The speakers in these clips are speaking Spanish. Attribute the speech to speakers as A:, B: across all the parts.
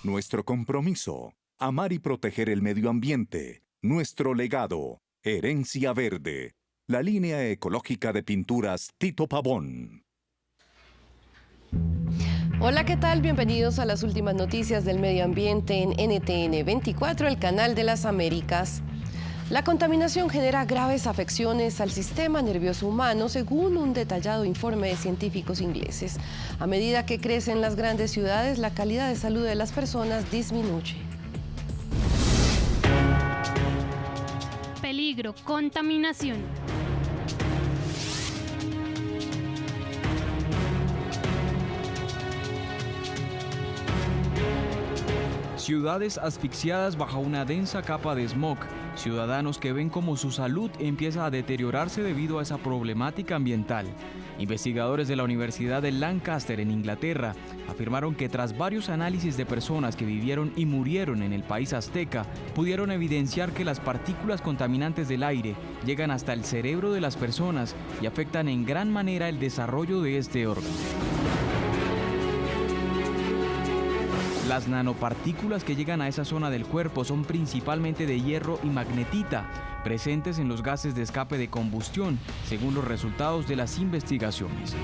A: Nuestro compromiso, amar y proteger el medio ambiente, nuestro legado, Herencia Verde, la línea ecológica de pinturas Tito Pavón.
B: Hola, ¿qué tal? Bienvenidos a las últimas noticias del medio ambiente en NTN 24, el canal de las Américas. La contaminación genera graves afecciones al sistema nervioso humano, según un detallado informe de científicos ingleses. A medida que crecen las grandes ciudades, la calidad de salud de las personas disminuye.
C: Peligro, contaminación.
D: Ciudades asfixiadas bajo una densa capa de smog, ciudadanos que ven cómo su salud empieza a deteriorarse debido a esa problemática ambiental. Investigadores de la Universidad de Lancaster en Inglaterra afirmaron que tras varios análisis de personas que vivieron y murieron en el país azteca, pudieron evidenciar que las partículas contaminantes del aire llegan hasta el cerebro de las personas y afectan en gran manera el desarrollo de este órgano. Las nanopartículas que llegan a esa zona del cuerpo son principalmente de hierro y magnetita, presentes en los gases de escape de combustión, según los resultados de las investigaciones.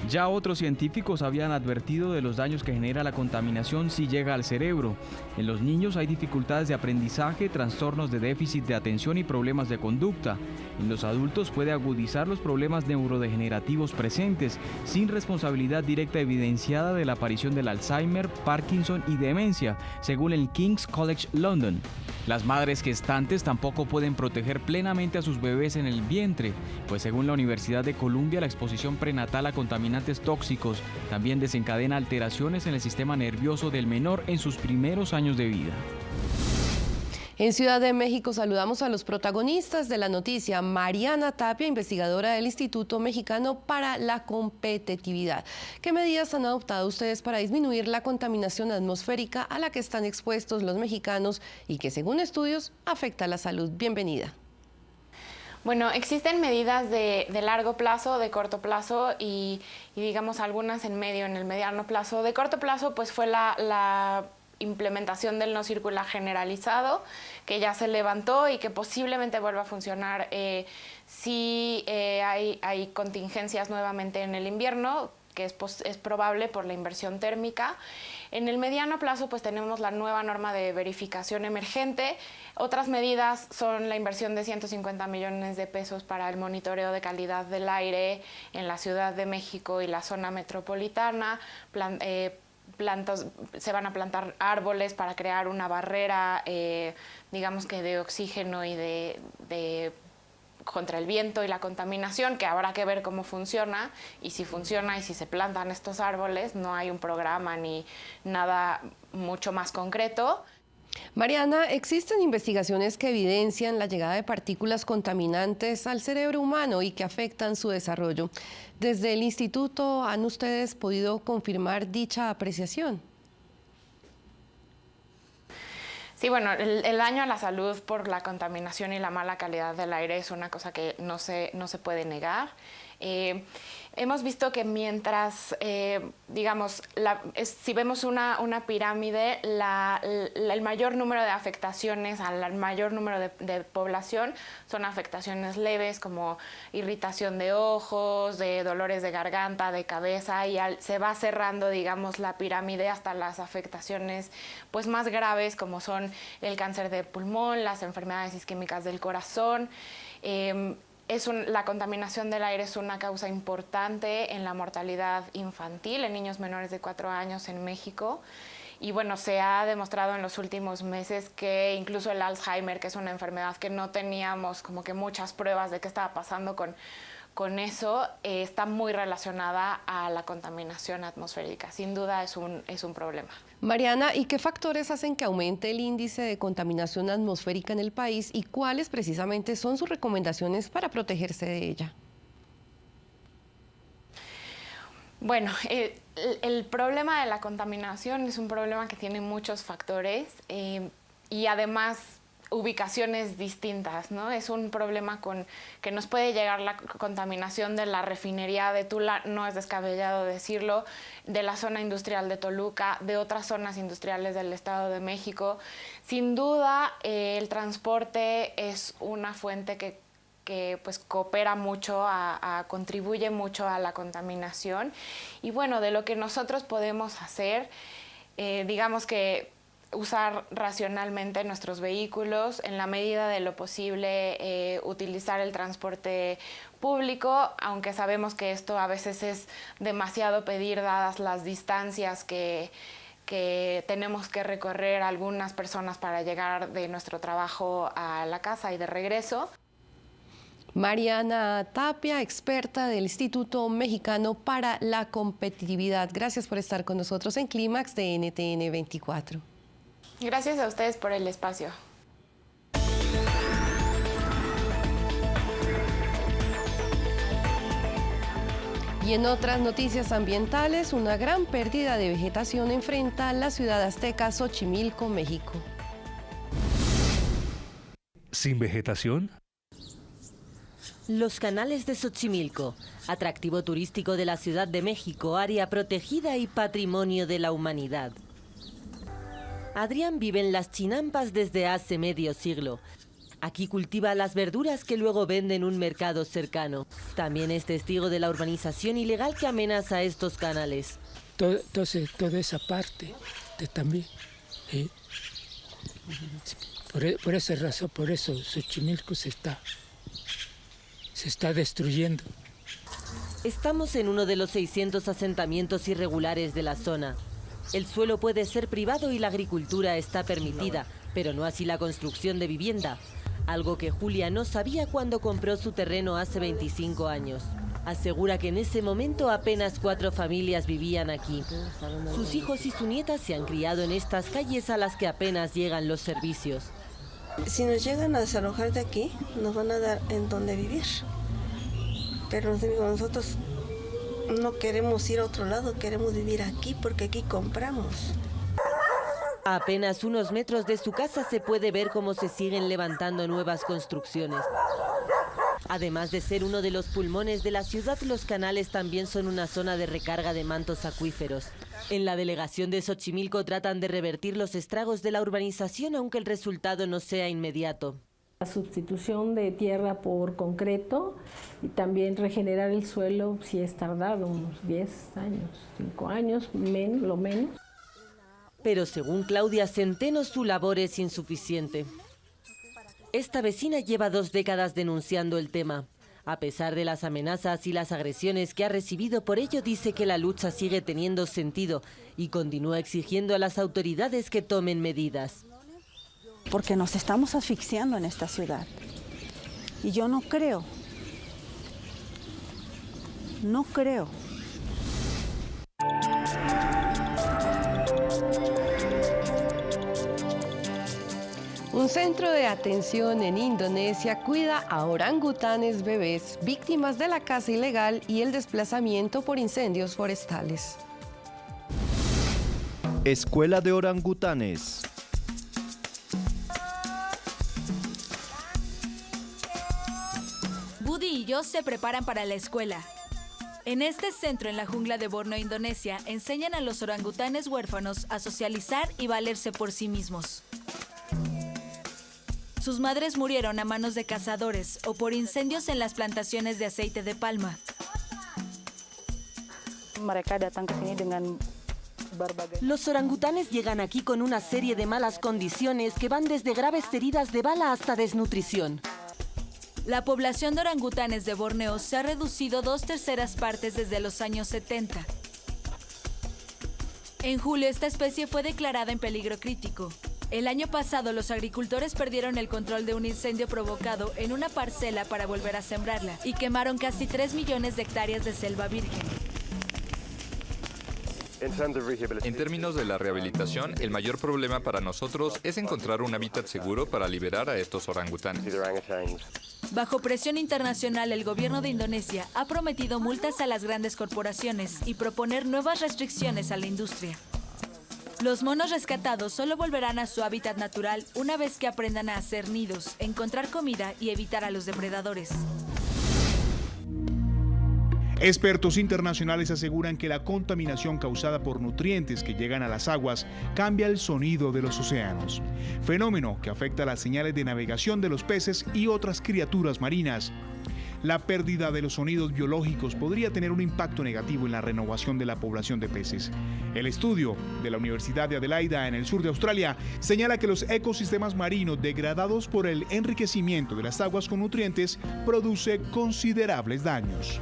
D: Ya otros científicos habían advertido de los daños que genera la contaminación si llega al cerebro. En los niños hay dificultades de aprendizaje, trastornos de déficit de atención y problemas de conducta. En los adultos puede agudizar los problemas neurodegenerativos presentes, sin responsabilidad directa evidenciada de la aparición del Alzheimer, Parkinson y demencia, según el King's College London. Las madres gestantes tampoco pueden proteger plenamente a sus bebés en el vientre, pues según la Universidad de Columbia, la exposición prenatal a contaminantes tóxicos también desencadena alteraciones en el sistema nervioso del menor en sus primeros años de vida.
B: En Ciudad de México saludamos a los protagonistas de la noticia. Mariana Tapia, investigadora del Instituto Mexicano para la Competitividad. ¿Qué medidas han adoptado ustedes para disminuir la contaminación atmosférica a la que están expuestos los mexicanos y que, según estudios, afecta a la salud? Bienvenida.
E: Bueno, existen medidas de largo plazo, de corto plazo y digamos algunas en el mediano plazo. De corto plazo pues fue la implementación del no circula generalizado, que ya se levantó y que posiblemente vuelva a funcionar si hay contingencias nuevamente en el invierno, que es probable por la inversión térmica. En el mediano plazo pues tenemos la nueva norma de verificación emergente. Otras medidas son la inversión de 150 millones de pesos para el monitoreo de calidad del aire en la Ciudad de México y la zona metropolitana. Se van a plantar árboles para crear una barrera, digamos que de oxígeno y de contra el viento y la contaminación, que habrá que ver cómo funciona y si se plantan estos árboles. No hay un programa ni nada mucho más concreto.
B: Mariana, ¿existen investigaciones que evidencian la llegada de partículas contaminantes al cerebro humano y que afectan su desarrollo? Desde el instituto, ¿han ustedes podido confirmar dicha apreciación?
E: Sí, bueno, el daño a la salud por la contaminación y la mala calidad del aire es una cosa que no se puede negar. Hemos visto que mientras, digamos, si vemos una pirámide, el mayor número de afectaciones al mayor número de población son afectaciones leves como irritación de ojos, de dolores de garganta, de cabeza, y se va cerrando, digamos, la pirámide hasta las afectaciones pues más graves como son el cáncer de pulmón, las enfermedades isquémicas del corazón. La contaminación del aire es una causa importante en la mortalidad infantil en niños menores de 4 años en México. Y bueno, se ha demostrado en los últimos meses que incluso el Alzheimer, que es una enfermedad que no teníamos como que muchas pruebas de qué estaba pasando con eso, está muy relacionada a la contaminación atmosférica. Sin duda es un problema.
B: Mariana, ¿y qué factores hacen que aumente el índice de contaminación atmosférica en el país y cuáles precisamente son sus recomendaciones para protegerse de ella?
E: Bueno, el problema de la contaminación es un problema que tiene muchos factores y además ubicaciones distintas, ¿no? Es un problema que nos puede llegar la contaminación de la refinería de Tula, no es descabellado decirlo, de la zona industrial de Toluca, de otras zonas industriales del Estado de México. Sin duda, el transporte es una fuente que pues coopera mucho, contribuye mucho a la contaminación. Y bueno, de lo que nosotros podemos hacer, digamos que usar racionalmente nuestros vehículos, en la medida de lo posible utilizar el transporte público, aunque sabemos que esto a veces es demasiado pedir dadas las distancias que tenemos que recorrer algunas personas para llegar de nuestro trabajo a la casa y de regreso.
B: Mariana Tapia, experta del Instituto Mexicano para la Competitividad. Gracias por estar con nosotros en Clímax de NTN 24.
E: Gracias a ustedes por el espacio.
B: Y en otras noticias ambientales, una gran pérdida de vegetación enfrenta la ciudad azteca Xochimilco, México.
C: ¿Sin vegetación?
F: Los canales de Xochimilco, atractivo turístico de la Ciudad de México, área protegida y patrimonio de la humanidad. Adrián vive en las chinampas desde hace medio siglo. Aquí cultiva las verduras que luego vende en un mercado cercano. También es testigo de la urbanización ilegal que amenaza estos canales.
G: Entonces, toda esa parte también. Por esa razón, por eso Xochimilco se está destruyendo.
F: Estamos en uno de los 600 asentamientos irregulares de la zona. El suelo puede ser privado y la agricultura está permitida, pero no así la construcción de vivienda. Algo que Julia no sabía cuando compró su terreno hace 25 años. Asegura que en ese momento apenas 4 familias vivían aquí. Sus hijos y su nieta se han criado en estas calles a las que apenas llegan los servicios.
H: Si nos llegan a desalojar de aquí, nos van a dar en dónde vivir. Pero nosotros no queremos ir a otro lado, queremos vivir aquí porque aquí compramos.
F: A apenas unos metros de su casa se puede ver cómo se siguen levantando nuevas construcciones. Además de ser uno de los pulmones de la ciudad, los canales también son una zona de recarga de mantos acuíferos. En la delegación de Xochimilco tratan de revertir los estragos de la urbanización, aunque el resultado no sea inmediato.
I: La sustitución de tierra por concreto y también regenerar el suelo sí es tardado, unos 10 años, 5 años, lo menos.
F: Pero según Claudia Centeno, su labor es insuficiente. Esta vecina lleva 2 décadas denunciando el tema. A pesar de las amenazas y las agresiones que ha recibido por ello, dice que la lucha sigue teniendo sentido y continúa exigiendo a las autoridades que tomen medidas.
J: Porque nos estamos asfixiando en esta ciudad. Y yo no creo.
B: Un centro de atención en Indonesia cuida a orangutanes bebés víctimas de la caza ilegal y el desplazamiento por incendios forestales.
K: Escuela de orangutanes.
L: Budi y yo se preparan para la escuela. En este centro en la jungla de Borneo, Indonesia, enseñan a los orangutanes huérfanos a socializar y valerse por sí mismos. Sus madres murieron a manos de cazadores o por incendios en las plantaciones de aceite de palma.
F: Los orangutanes llegan aquí con una serie de malas condiciones que van desde graves heridas de bala hasta desnutrición.
L: La población de orangutanes de Borneo se ha reducido 2/3 partes desde los años 70. En julio, esta especie fue declarada en peligro crítico. El año pasado, los agricultores perdieron el control de un incendio provocado en una parcela para volver a sembrarla y quemaron casi 3 millones de hectáreas de selva virgen.
M: En términos de la rehabilitación, el mayor problema para nosotros es encontrar un hábitat seguro para liberar a estos orangutanes.
L: Bajo presión internacional, el gobierno de Indonesia ha prometido multas a las grandes corporaciones y proponer nuevas restricciones a la industria. Los monos rescatados solo volverán a su hábitat natural una vez que aprendan a hacer nidos, encontrar comida y evitar a los depredadores.
N: Expertos internacionales aseguran que la contaminación causada por nutrientes que llegan a las aguas cambia el sonido de los océanos, fenómeno que afecta las señales de navegación de los peces y otras criaturas marinas. La pérdida de los sonidos biológicos podría tener un impacto negativo en la renovación de la población de peces. El estudio de la Universidad de Adelaida en el sur de Australia señala que los ecosistemas marinos degradados por el enriquecimiento de las aguas con nutrientes produce considerables daños.